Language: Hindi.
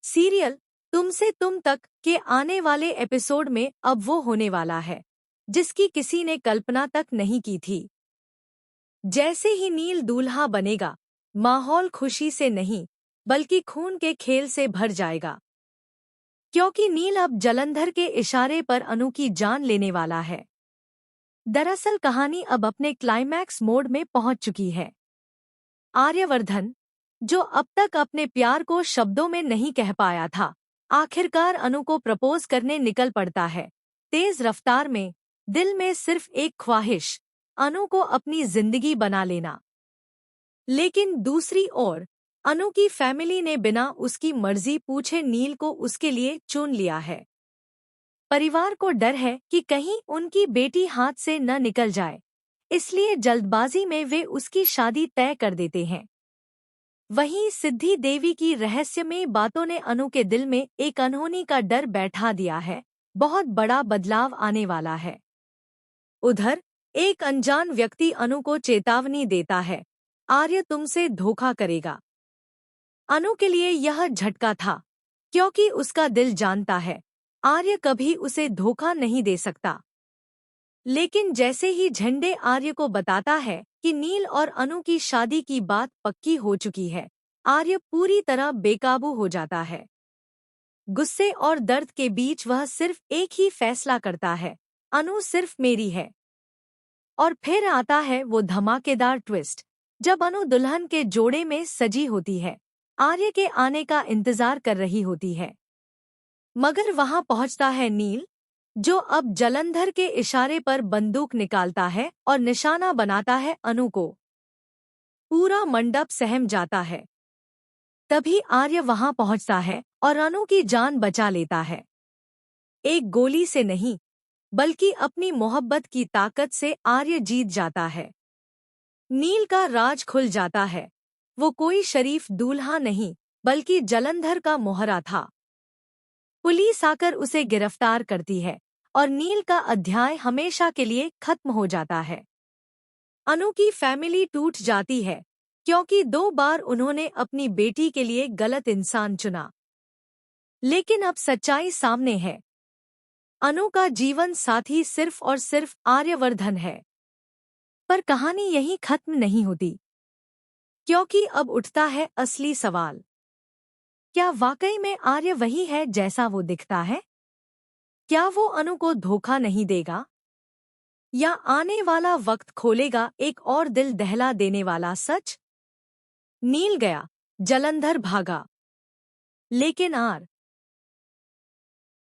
सीरियल तुमसे तुम तक के आने वाले एपिसोड में अब वो होने वाला है जिसकी किसी ने कल्पना तक नहीं की थी। जैसे ही नील दूल्हा बनेगा, माहौल खुशी से नहीं बल्कि खून के खेल से भर जाएगा, क्योंकि नील अब जलंधर के इशारे पर अनु की जान लेने वाला है। दरअसल कहानी अब अपने क्लाइमैक्स मोड में पहुंच चुकी है। आर्यवर्धन, जो अब तक अपने प्यार को शब्दों में नहीं कह पाया था, आखिरकार अनु को प्रपोज करने निकल पड़ता है। तेज रफ्तार में, दिल में सिर्फ एक ख्वाहिश, अनु को अपनी जिंदगी बना लेना। लेकिन दूसरी ओर अनु की फैमिली ने बिना उसकी मर्जी पूछे नील को उसके लिए चुन लिया है। परिवार को डर है कि कहीं उनकी बेटी हाथ से न निकल जाए, इसलिए जल्दबाजी में वे उसकी शादी तय कर देते हैं। वहीं सिद्धि देवी की रहस्यमयी बातों ने अनु के दिल में एक अनहोनी का डर बैठा दिया है। बहुत बड़ा बदलाव आने वाला है। उधर एक अनजान व्यक्ति अनु को चेतावनी देता है, आर्य तुमसे धोखा करेगा। अनु के लिए यह झटका था, क्योंकि उसका दिल जानता है आर्य कभी उसे धोखा नहीं दे सकता। लेकिन जैसे ही झंडे आर्य को बताता है कि नील और अनु की शादी की बात पक्की हो चुकी है, आर्य पूरी तरह बेकाबू हो जाता है। गुस्से और दर्द के बीच वह सिर्फ एक ही फैसला करता है, अनु सिर्फ मेरी है। और फिर आता है वो धमाकेदार ट्विस्ट, जब अनु दुल्हन के जोड़े में सजी होती है, आर्य के आने का इंतजार कर रही होती है। मगर वहां पहुंचता है नील, जो अब जलंधर के इशारे पर बंदूक निकालता है और निशाना बनाता है अनु को। पूरा मंडप सहम जाता है। तभी आर्य वहां पहुंचता है और अनु की जान बचा लेता है। एक गोली से नहीं, बल्कि अपनी मोहब्बत की ताकत से आर्य जीत जाता है। नील का राज खुल जाता है। वो कोई शरीफ दूल्हा नहीं, बल्कि जलंधर का मोहरा था। पुलिस आकर उसे गिरफ्तार करती है और नील का अध्याय हमेशा के लिए खत्म हो जाता है। अनु की फैमिली टूट जाती है, क्योंकि 2 बार उन्होंने अपनी बेटी के लिए गलत इंसान चुना। लेकिन अब सच्चाई सामने है, अनु का जीवन साथी सिर्फ और सिर्फ आर्यवर्धन है। पर कहानी यहीं खत्म नहीं होती, क्योंकि अब उठता है असली सवाल, क्या वाकई में आर्य वही है जैसा वो दिखता है? क्या वो अनु को धोखा नहीं देगा? या आने वाला वक्त खोलेगा एक और दिल दहला देने वाला सच? नील गया, जलंधर भागा, लेकिन